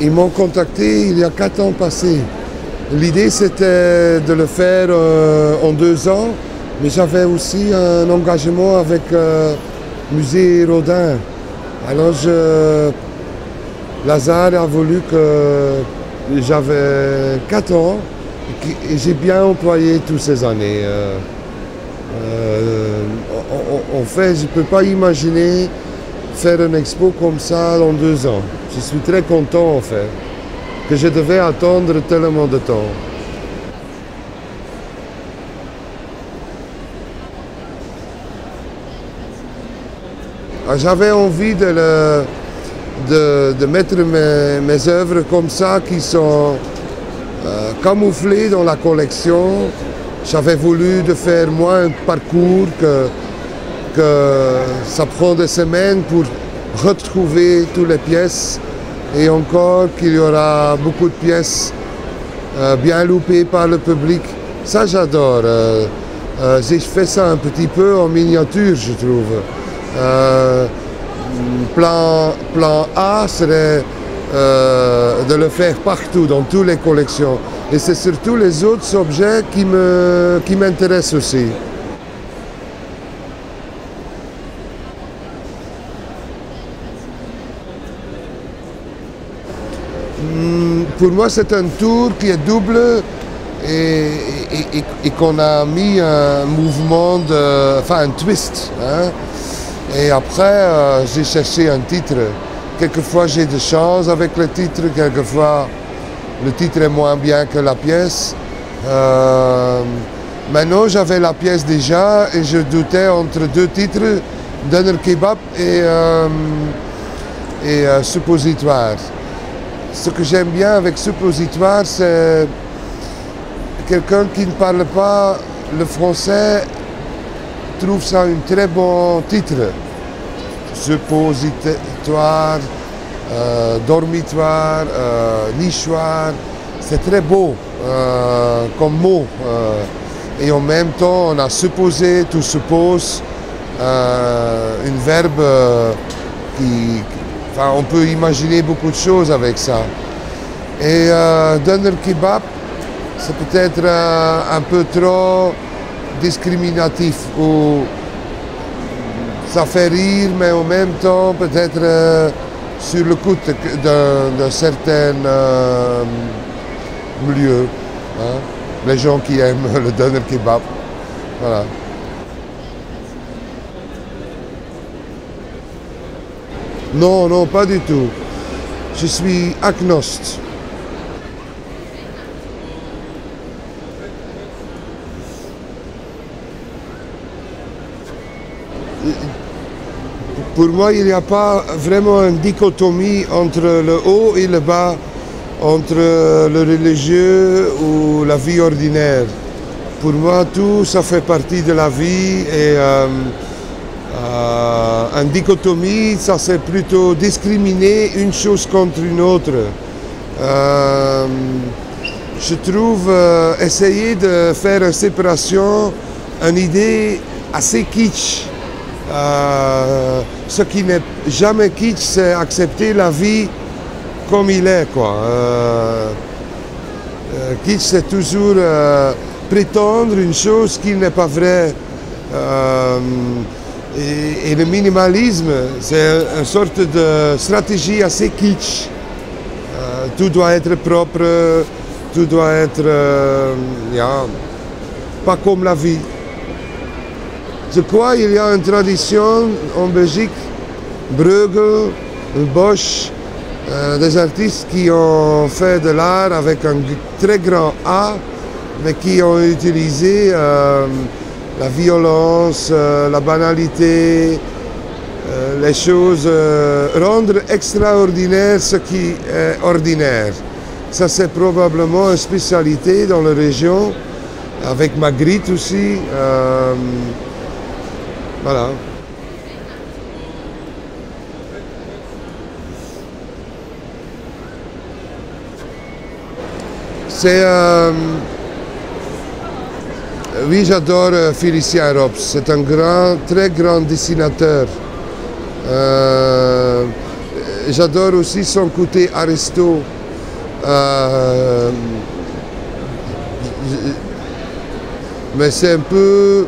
Ils m'ont contacté il y a 4 ans passés. L'idée c'était de le faire en 2 ans, mais j'avais aussi un engagement avec Musée Rodin. Alors Lazare a voulu que j'avais 4 ans et j'ai bien employé toutes ces années. En fait, je ne peux pas imaginer faire une expo comme ça en 2 ans. Je suis très content en fait, que je devais attendre tellement de temps. J'avais envie de mettre mes œuvres comme ça, qui sont camouflées dans la collection. J'avais voulu de faire moi un parcours que ça prend des semaines pour retrouver toutes les pièces, et encore qu'il y aura beaucoup de pièces bien loupées par le public. Ça j'adore. J'ai fait ça un petit peu en miniature, je trouve. Plan A serait de le faire partout, dans toutes les collections. Et c'est surtout les autres objets qui m'intéressent aussi. Pour moi, c'est un tour qui est double et qu'on a mis un mouvement, enfin un twist. Hein. Et après, j'ai cherché un titre. Quelquefois, j'ai de chance avec le titre, quelquefois, le titre est moins bien que la pièce. Maintenant, j'avais la pièce déjà et je doutais entre 2 titres, Doner Kebab et Suppositoire. Ce que j'aime bien avec Suppositoire, c'est quelqu'un qui ne parle pas le français trouve ça un très bon titre. Suppositoire, dormitoire, nichoir, c'est très beau comme mot. Et en même temps, on a supposé, tout suppose, un verbe qui... Enfin, on peut imaginer beaucoup de choses avec ça. Et Doner Kebab, c'est peut-être un peu trop discriminatif, ou ça fait rire, mais en même temps peut-être sur le coup d'un certain milieu. Hein? Les gens qui aiment le Doner Kebab. Voilà. Non, non, pas du tout. Je suis agnostique. Pour moi, il n'y a pas vraiment une dichotomie entre le haut et le bas, entre le religieux ou la vie ordinaire. Pour moi, tout ça fait partie de la vie, et une dichotomie, ça c'est plutôt discriminer une chose contre une autre. Je trouve essayer de faire une séparation, une idée assez kitsch. Ce qui n'est jamais kitsch, c'est accepter la vie comme il est, quoi. Kitsch, c'est toujours prétendre une chose qui n'est pas vraie. Et le minimalisme, c'est une sorte de stratégie assez kitsch. Tout doit être propre, tout doit être pas comme la vie. Je crois qu'il y a une tradition en Belgique, Bruegel, Bosch, des artistes qui ont fait de l'art avec un très grand A, mais qui ont utilisé la violence, la banalité, les choses, rendre extraordinaire ce qui est ordinaire. Ça, c'est probablement une spécialité dans la région, avec Magritte aussi. Voilà. C'est... oui, j'adore Félicien Rops. C'est un très grand dessinateur. j'adore aussi son côté aristo. Mais c'est un peu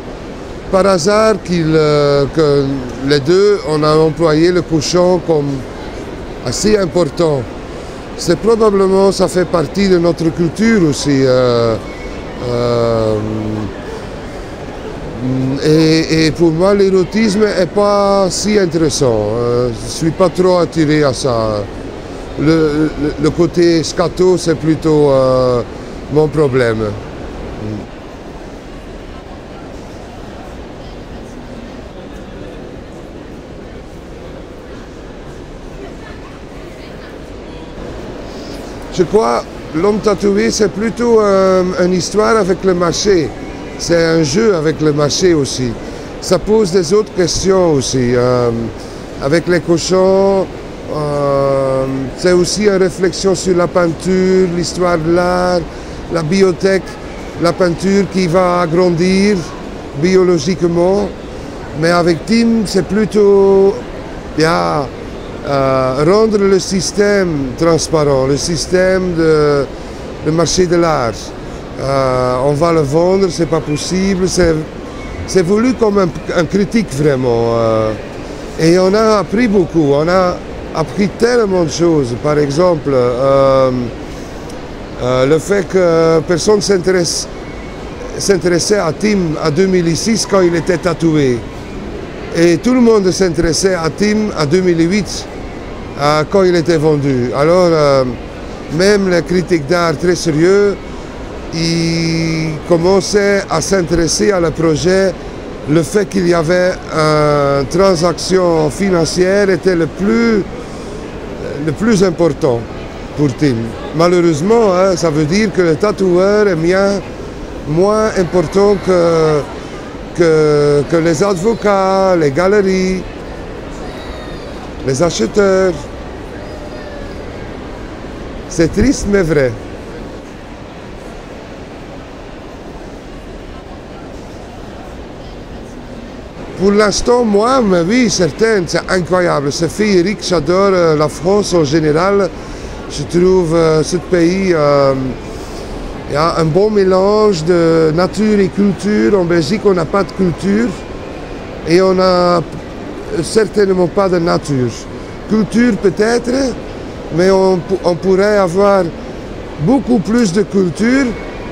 par hasard que les deux, on a employé le cochon comme assez important. C'est probablement, ça fait partie de notre culture aussi. Et pour moi, l'érotisme n'est pas si intéressant. Je ne suis pas trop attiré à ça. Le côté scato, c'est plutôt mon problème. Je crois que l'homme tatoué, c'est plutôt une histoire avec le marché. C'est un jeu avec le marché aussi. Ça pose des autres questions aussi. Avec les cochons, c'est aussi une réflexion sur la peinture, l'histoire de l'art, la biotech, la peinture qui va grandir biologiquement. Mais avec Tim, c'est plutôt rendre le système transparent, le système de marché de l'art. On va le vendre, c'est pas possible. C'est voulu comme un critique vraiment. Et on a appris beaucoup, on a appris tellement de choses. Par exemple, le fait que personne s'intéressait à Tim en 2006 quand il était tatoué. Et tout le monde s'intéressait à Tim en 2008 quand il était vendu. Alors, même les critiques d'art très sérieux, ils commençaient à s'intéresser à le projet. Le fait qu'il y avait une transaction financière était le plus important pour Tim. Malheureusement, ça veut dire que le tatoueur est bien moins important que les avocats, les galeries, les acheteurs. C'est triste mais vrai. Pour l'instant, moi, mais oui, certain, c'est incroyable, c'est féerique, j'adore la France en général. Je trouve ce pays, il y a un bon mélange de nature et culture. En Belgique, on n'a pas de culture et on n'a certainement pas de nature. Culture peut-être, mais on pourrait avoir beaucoup plus de culture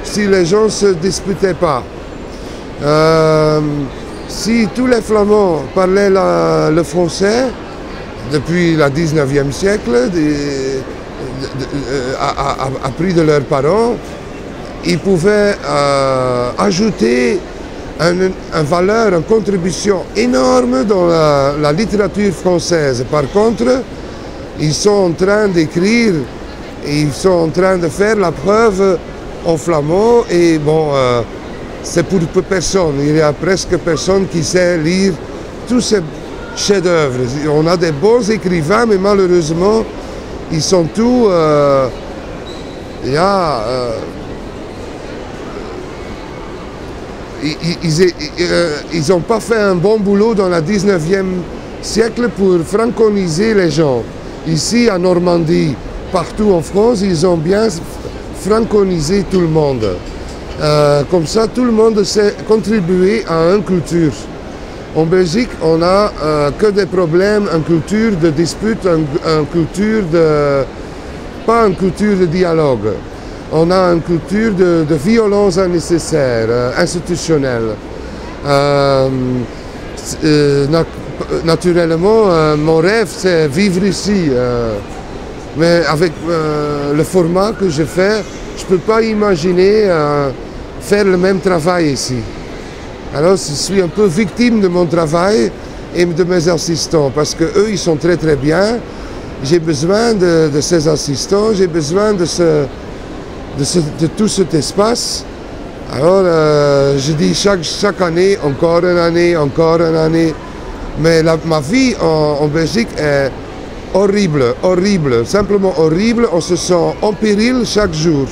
si les gens ne se disputaient pas. Si tous les Flamands parlaient le français depuis le 19e siècle, appris de leurs parents, ils pouvaient ajouter une valeur, une contribution énorme dans la littérature française. Par contre, ils sont en train d'écrire, ils sont en train de faire la preuve en flamand et bon, c'est pour personne. Il y a presque personne qui sait lire tous ces chefs-d'œuvre. On a des bons écrivains, mais malheureusement, ils sont tous... ils n'ont pas fait un bon boulot dans le 19e siècle pour franconiser les gens. Ici, en Normandie, partout en France, ils ont bien franconisé tout le monde. Comme ça, tout le monde sait contribuer à une culture. En Belgique, on n'a que des problèmes, une culture de dispute, une culture de... pas une culture de dialogue. On a une culture de violence nécessaire, institutionnelle. Naturellement, mon rêve, c'est vivre ici. Mais avec le format que je fais, je ne peux pas imaginer faire le même travail ici. Alors je suis un peu victime de mon travail et de mes assistants parce qu'eux, ils sont très très bien. J'ai besoin de ces assistants, j'ai besoin de tout cet espace. Alors je dis chaque année, encore une année, encore une année. Mais ma vie en Belgique est horrible, horrible, simplement horrible. On se sent en péril chaque jour.